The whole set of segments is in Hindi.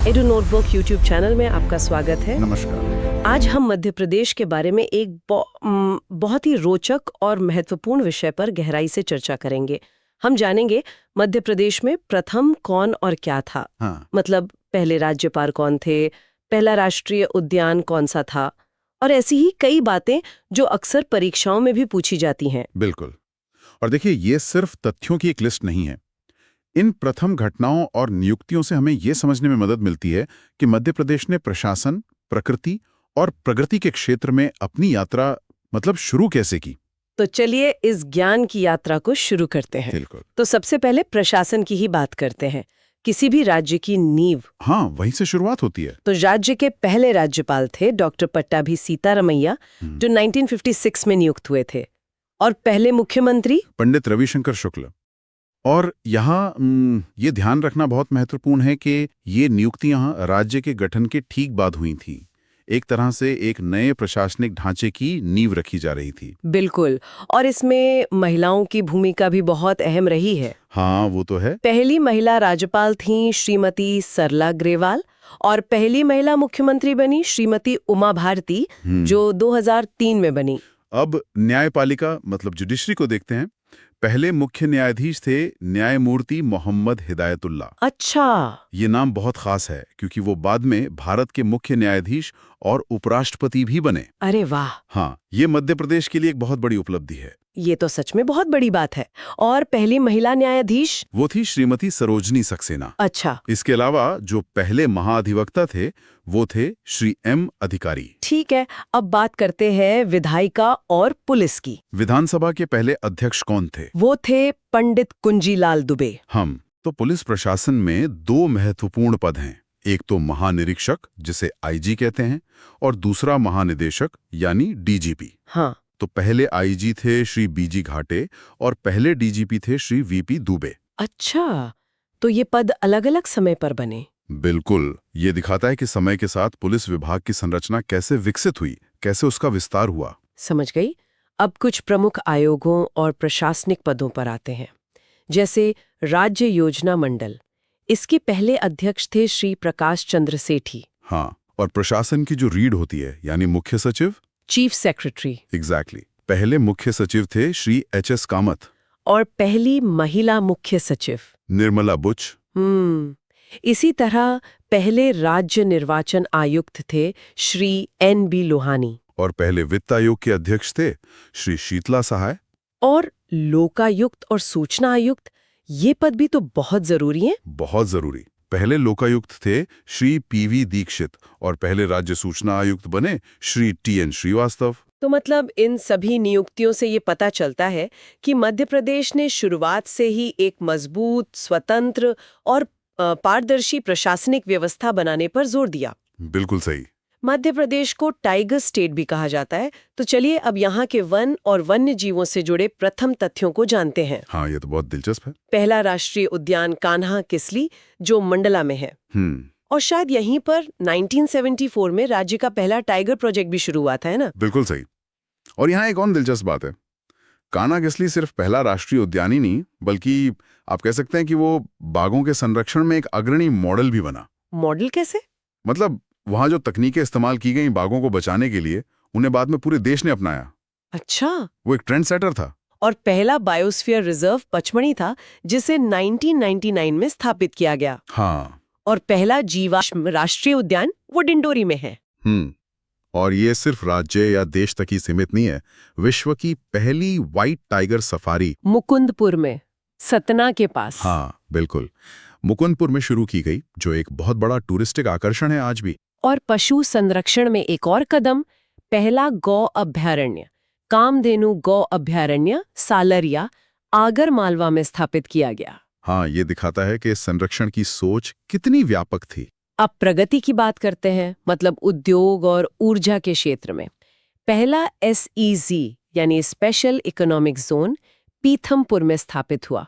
एडू नोटबुक यूट्यूब चैनल में आपका स्वागत है। नमस्कार। आज हम मध्य प्रदेश के बारे में एक बहुत ही रोचक और महत्वपूर्ण विषय पर गहराई से चर्चा करेंगे। हम जानेंगे मध्य प्रदेश में प्रथम कौन और क्या था। मतलब पहले राज्यपाल कौन थे, पहला राष्ट्रीय उद्यान कौन सा था, और ऐसी ही कई बातें जो अक्सर परीक्षाओं में भी पूछी जाती हैं। बिल्कुल। और देखिए, ये सिर्फ तथ्यों की एक लिस्ट नहीं है। इन प्रथम घटनाओं और नियुक्तियों से हमें यह समझने में मदद मिलती है कि मध्य प्रदेश ने प्रशासन, प्रकृति और प्रगति के क्षेत्र में अपनी यात्रा शुरू कैसे की। तो चलिए इस ज्ञान की यात्रा को शुरू करते हैं। बिल्कुल। तो सबसे पहले प्रशासन की ही बात करते हैं। किसी भी राज्य की नींव, वहीं से शुरुआत होती है। तो राज्य के पहले राज्यपाल थे डॉक्टर पट्टाभी सीतारमैया, जो 1956 में नियुक्त हुए थे, और पहले मुख्यमंत्री पंडित रविशंकर शुक्ल। और यहाँ ये ध्यान रखना बहुत महत्वपूर्ण है कि ये नियुक्तियां राज्य के गठन के ठीक बाद हुई थी। एक तरह से एक नए प्रशासनिक ढांचे की नींव रखी जा रही थी। बिल्कुल। और इसमें महिलाओं की भूमिका भी बहुत अहम रही है। हाँ, वो तो है। पहली महिला राज्यपाल थीं श्रीमती सरला ग्रेवाल, और पहली महिला मुख्यमंत्री बनी श्रीमती उमा भारती, जो 2003 में बनी। अब न्यायपालिका जुडिशरी को देखते हैं। पहले मुख्य न्यायाधीश थे न्यायमूर्ति मोहम्मद हिदायतुल्ला। अच्छा। ये नाम बहुत खास है क्योंकि वो बाद में भारत के मुख्य न्यायाधीश और उपराष्ट्रपति भी बने। अरे वाह। हाँ, ये मध्य प्रदेश के लिए एक बहुत बड़ी उपलब्धि है। ये तो सच में बहुत बड़ी बात है। और पहली महिला न्यायाधीश वो थी श्रीमती सरोजनी सक्सेना। अच्छा। इसके अलावा जो पहले महाधिवक्ता थे वो थे श्री एम अधिकारी। ठीक है, अब बात करते हैं विधायिका और पुलिस की। विधानसभा के पहले अध्यक्ष कौन थे? वो थे पंडित कुंजीलाल दुबे। तो पुलिस प्रशासन में दो महत्वपूर्ण पद हैं। एक तो महानिरीक्षक, जिसे आईजी कहते हैं, और दूसरा महानिदेशक यानी डीजीपी। तो पहले आईजी थे श्री बीजी घाटे और पहले डीजीपी थे श्री वीपी दुबे। अच्छा, तो ये पद अलग अलग समय पर बने। बिल्कुल। ये दिखाता है कि समय के साथ पुलिस विभाग की संरचना कैसे विकसित हुई, कैसे उसका विस्तार हुआ। समझ गई। अब कुछ प्रमुख आयोगों और प्रशासनिक पदों पर आते हैं, जैसे राज्य योजना मंडल। इसके पहले अध्यक्ष थे श्री प्रकाश चंद्र सेठी। और प्रशासन की जो रीढ़ होती है यानी मुख्य सचिव, चीफ सेक्रेटरी। एग्जैक्टली। पहले मुख्य सचिव थे श्री एच.एस. कामत। और पहली महिला मुख्य सचिव निर्मला बुच। इसी तरह पहले राज्य निर्वाचन आयुक्त थे श्री एन.बी. लोहानी। और पहले वित्त आयोग के अध्यक्ष थे श्री शीतला सहाय। और लोकायुक्त और सूचना आयुक्त, ये पद भी तो बहुत जरूरी हैं। बहुत जरूरी। पहले लोकायुक्त थे श्री पी.वी. दीक्षित और पहले राज्य सूचना आयुक्त बने श्री टी.एन. श्रीवास्तव। तो मतलब इन सभी नियुक्तियों से ये पता चलता है कि मध्य प्रदेश ने शुरुआत से ही एक मजबूत, स्वतंत्र और पारदर्शी प्रशासनिक व्यवस्था बनाने पर जोर दिया। बिल्कुल सही। मध्य प्रदेश को टाइगर स्टेट भी कहा जाता है। तो चलिए अब यहाँ के वन और वन्य जीवों से जुड़े प्रथम तथ्यों को जानते हैं। ये तो बहुत दिलचस्प है। पहला राष्ट्रीय उद्यान कान्हा किसली, जो मंडला में है। और शायद यहीं पर 1974 में राज्य का पहला टाइगर प्रोजेक्ट भी शुरू हुआ था, है ना? बिल्कुल सही। और यहाँ एक और दिलचस्प बात है, कान्हा किसली सिर्फ पहला राष्ट्रीय उद्यान ही नहीं, बल्कि आप कह सकते हैं कि वो बाघों के संरक्षण में एक अग्रणी मॉडल भी बना। मॉडल कैसे? वहां जो तकनीकें इस्तेमाल की गई बाघों को बचाने के लिए, उन्हें बाद में पूरे देश ने अपनाया। अच्छा। वो एक ट्रेंड सेटर था। और पहला बायोस्फीयर रिजर्व पचमढ़ी था, जिसे 1999 में स्थापित किया गया। और पहला जीवाश्म राष्ट्रीय उद्यान वो डिंडोरी में है। और ये सिर्फ राज्य या देश तक ही सीमित नहीं है। विश्व की पहली व्हाइट टाइगर सफारी मुकुंदपुर में, सतना के पास। बिल्कुल, मुकुंदपुर में शुरू की गई, जो एक बहुत बड़ा टूरिस्टिक आकर्षण है आज भी। और पशु संरक्षण में एक और कदम, पहला गौ अभ्यारण्य कामधेनु गौ अभ्यारण्य सालरिया आगर मालवा में स्थापित किया गया। ये दिखाता है कि संरक्षण की सोच कितनी व्यापक थी। अब प्रगति की बात करते हैं, उद्योग और ऊर्जा के क्षेत्र में। पहला SEZ यानी स्पेशल इकोनॉमिक जोन पीथमपुर में स्थापित हुआ।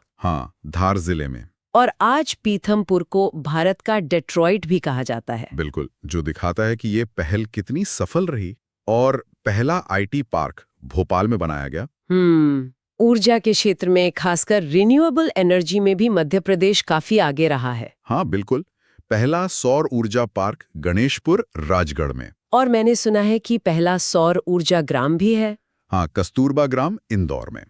धार जिले में। और आज पीथमपुर को भारत का डेट्रॉइट भी कहा जाता है। बिल्कुल, जो दिखाता है कि ये पहल कितनी सफल रही। और पहला IT पार्क भोपाल में बनाया गया। ऊर्जा के क्षेत्र में, खासकर रिन्यूएबल एनर्जी में भी मध्य प्रदेश काफी आगे रहा है। बिल्कुल। पहला सौर ऊर्जा पार्क गणेशपुर राजगढ़ में। और मैंने सुना है कि पहला सौर ऊर्जा ग्राम भी है। हाँ, कस्तूरबा ग्राम इंदौर में।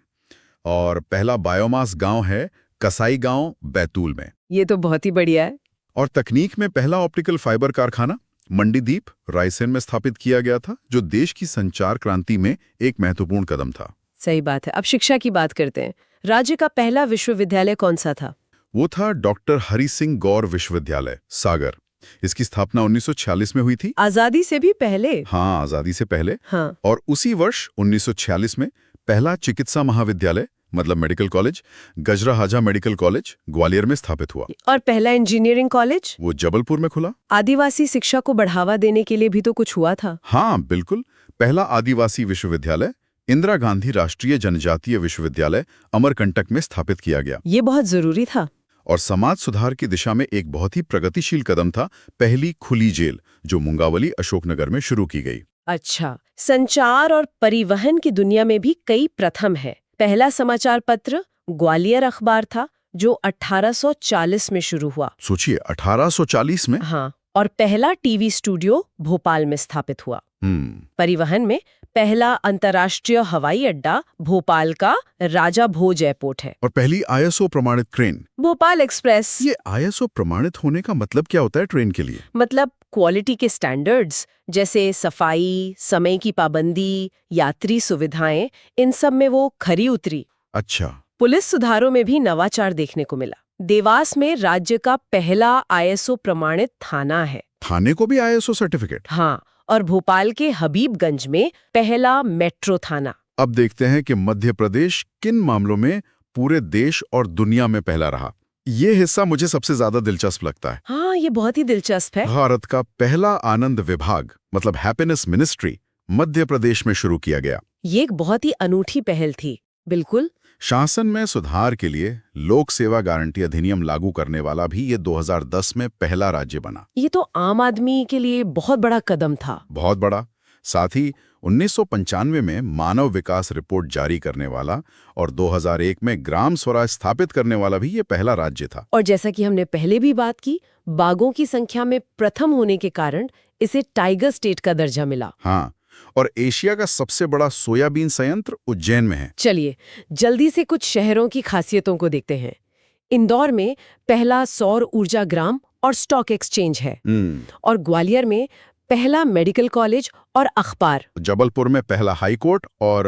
और पहला बायोमास गांव है कसाई गांव बैतूल में। ये तो बहुत ही बढ़िया है। और तकनीक में पहला ऑप्टिकल फाइबर कारखाना मंडीदीप रायसेन में स्थापित किया गया था, जो देश की संचार क्रांति में एक महत्वपूर्ण कदम था। सही बात है। अब शिक्षा की बात करते हैं। राज्य का पहला विश्वविद्यालय कौन सा था? वो था डॉक्टर हरि सिंह गौर विश्वविद्यालय सागर। इसकी स्थापना 1946 में हुई थी। आजादी से भी पहले? हाँ, आजादी से पहले। हाँ। और उसी वर्ष 1946 में पहला चिकित्सा महाविद्यालय मतलब medical college Gajraraja medical college Gwalior में स्थापित हुआ। और पहला इंजीनियरिंग कॉलेज? वो जबलपुर में खुला। आदिवासी शिक्षा को बढ़ावा देने के लिए भी तो कुछ हुआ था। हाँ बिल्कुल। पहला आदिवासी विश्वविद्यालय इंदिरा गांधी राष्ट्रीय जनजातीय विश्वविद्यालय अमरकंटक में स्थापित किया गया। ये बहुत जरूरी था। और समाज सुधार की दिशा में एक बहुत ही प्रगतिशील कदम था पहली खुली जेल, जो मुंगावली अशोकनगर में शुरू की गई। अच्छा, संचार और परिवहन की दुनिया में भी कई प्रथम है। पहला समाचार पत्र ग्वालियर अखबार था, जो 1840 में शुरू हुआ। सोचिए, 1840 में। हाँ। और पहला टीवी स्टूडियो भोपाल में स्थापित हुआ। परिवहन में पहला अंतर्राष्ट्रीय हवाई अड्डा भोपाल का राजा भोज एयरपोर्ट है। और पहली आईएसओ प्रमाणित ट्रेन भोपाल एक्सप्रेस। ये आईएसओ प्रमाणित होने का मतलब क्या होता है ट्रेन के लिए? मतलब क्वालिटी के स्टैंडर्ड्स, जैसे सफाई, समय की पाबंदी, यात्री सुविधाएं, इन सब में वो खरी उतरी। अच्छा। पुलिस सुधारों में भी नवाचार देखने को मिला। देवास में राज्य का पहला आईएसओ प्रमाणित थाना है। थाने को भी आईएसओ सर्टिफिकेट? हाँ। और भोपाल के हबीबगंज में पहला मेट्रो थाना। अब देखते हैं कि मध्य प्रदेश किन मामलों में पूरे देश और दुनिया में पहला रहा। ये हिस्सा मुझे सबसे ज्यादा दिलचस्प लगता है। हाँ, ये बहुत ही दिलचस्प है। भारत का पहला आनंद विभाग मतलब हैप्पीनेस मिनिस्ट्री मध्य प्रदेश में शुरू किया गया। ये एक बहुत ही अनूठी पहल थी। बिल्कुल। शासन में सुधार के लिए लोक सेवा गारंटी अधिनियम लागू करने वाला भी ये 2010 में पहला राज्य बना। ये तो आम आदमी के लिए बहुत बड़ा कदम था। बहुत बड़ा। साथ ही 1995 में मानव विकास रिपोर्ट जारी करने वाला और 2001 में ग्राम स्वराज स्थापित करने वाला भी ये पहला राज्य था। और जैसा कि हमने पहले भी बात की, बाघों की संख्या में प्रथम होने के कारण इसे टाइगर स्टेट का दर्जा मिला। हाँ। और एशिया का सबसे बड़ा सोयाबीन संयंत्र उज्जैन में है। चलिए जल्दी से कुछ शहरों की खासियतों को देखते हैं। इंदौर में पहला सौर ऊर्जा ग्राम और स्टॉक एक्सचेंज है। और ग्वालियर में पहला मेडिकल कॉलेज और अखबार। जबलपुर में पहला हाई कोर्ट और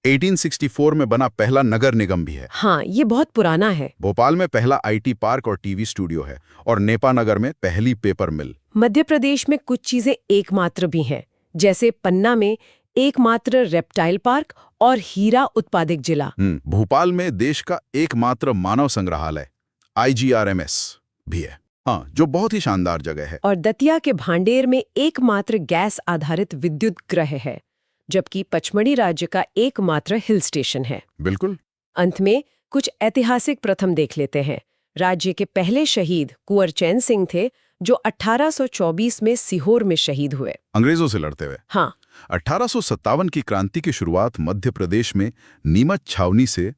1864 में बना पहला नगर निगम भी है। हाँ, ये बहुत पुराना है। भोपाल में पहला आईटी पार्क और टीवी स्टूडियो है। और नेपानगर में पहली पेपर मिल। मध्य प्रदेश में कुछ चीजें एकमात्र भी हैं, जैसे पन्ना में एकमात्र रेप्टाइल पार्क और हीरा उत्पादक जिला। भोपाल में देश का एकमात्र मानव संग्रहालय IGRMS भी है। हाँ, जो बहुत ही शानदार जगह है। और दतिया के भांडेर में एकमात्र गैस आधारित विद्युत ग्रह है, जबकि पचमढ़ी राज्य का एकमात्र हिल स्टेशन है। बिल्कुल। अंत में कुछ ऐतिहासिक प्रथम देख लेते हैं। राज्य के पहले शहीद कुंवर चैन सिंह थे, जो 1824 में सीहोर में शहीद हुए, अंग्रेजों से लड़ते हुए। हाँ। 1857 की क्रांति की शुरुआत मध्य प्रदेश में नीमच छावनी से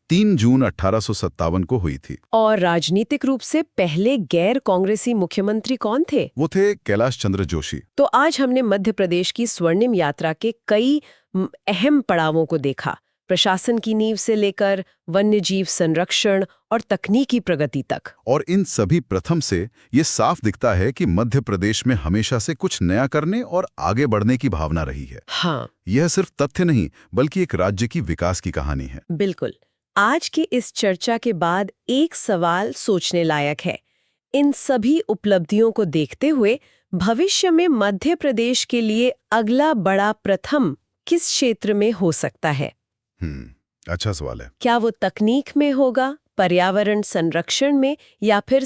3 जून 1857 को हुई थी। और राजनीतिक रूप से पहले गैर कांग्रेसी मुख्यमंत्री कौन थे? वो थे कैलाश चंद्र जोशी। तो आज हमने मध्य प्रदेश की स्वर्णिम यात्रा के कई अहम पड़ावों को देखा, प्रशासन की नींव से लेकर वन्यजीव संरक्षण और तकनीकी प्रगति तक। और इन सभी प्रथम से ये साफ दिखता है कि मध्य प्रदेश में हमेशा से कुछ नया करने और आगे बढ़ने की भावना रही है। हाँ। यह सिर्फ तथ्य नहीं, बल्कि एक राज्य की विकास की कहानी है। बिल्कुल। आज की इस चर्चा के बाद एक सवाल सोचने लायक है। इन सभी उपलब्धियों को देखते हुए भविष्य में मध्य प्रदेश के लिए अगला बड़ा प्रथम किस क्षेत्र में हो सकता है? अच्छा सवाल है। क्या वो तकनीक में होगा, पर्यावरण संरक्षण में, या फिर